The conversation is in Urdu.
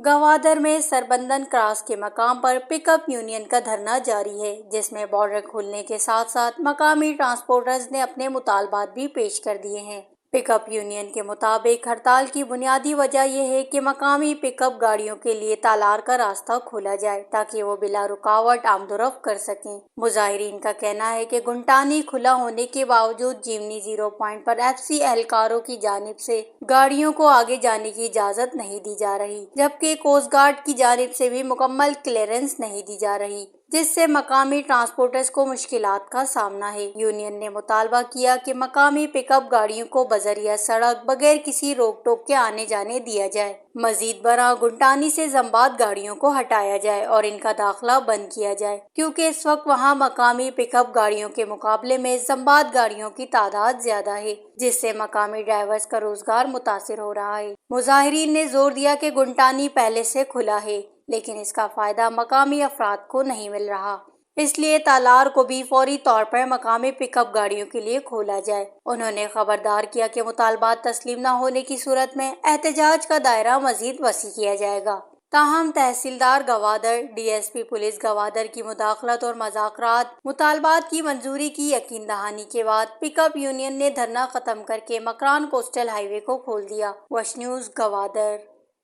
گوادر میں سربندن کراس کے مقام پر پک اپ یونین کا دھرنا جاری ہے، جس میں بارڈر کھولنے کے ساتھ ساتھ مقامی ٹرانسپورٹرز نے اپنے مطالبات بھی پیش کر دیے ہیں۔ پک اپ یونین کے مطابق ہڑتال کی بنیادی وجہ یہ ہے کہ مقامی پک اپ گاڑیوں کے لیے تالار کا راستہ کھولا جائے تاکہ وہ بلا رکاوٹ آمد و رفت کر سکیں۔ مظاہرین کا کہنا ہے کہ گنٹانی کھلا ہونے کے باوجود جیمنی زیرو پوائنٹ پر ایف سی اہلکاروں کی جانب سے گاڑیوں کو آگے جانے کی اجازت نہیں دی جا رہی، جبکہ کوسٹ گارڈ کی جانب سے بھی مکمل کلیئرنس نہیں دی جا رہی، جس سے مقامی ٹرانسپورٹرز کو مشکلات کا سامنا ہے۔ یونین نے مطالبہ کیا کہ مقامی پک اپ گاڑیوں کو بذریعہ سڑک بغیر کسی روک ٹوک کے آنے جانے دیا جائے۔ مزید برآں گنٹانی سے زمباد گاڑیوں کو ہٹایا جائے اور ان کا داخلہ بند کیا جائے، کیونکہ اس وقت وہاں مقامی پک اپ گاڑیوں کے مقابلے میں زمباد گاڑیوں کی تعداد زیادہ ہے، جس سے مقامی ڈرائیورز کا روزگار متاثر ہو رہا ہے۔ مظاہرین نے زور دیا کہ گنٹانی پہلے سے کھلا ہے، لیکن اس کا فائدہ مقامی افراد کو نہیں مل رہا، اس لیے تالار کو بھی فوری طور پر مقامی پک اپ گاڑیوں کے لیے کھولا جائے۔ انہوں نے خبردار کیا کہ مطالبات تسلیم نہ ہونے کی صورت میں احتجاج کا دائرہ مزید وسیع کیا جائے گا۔ تاہم تحصیلدار Gwadar, D S P police Gwadar کی مداخلت اور مذاکرات مطالبات کی منظوری کی یقین دہانی کے بعد پک اپ یونین نے دھرنا ختم کر کے مکران کوسٹل ہائی وے کو کھول دیا۔ وش نیوز گوادر۔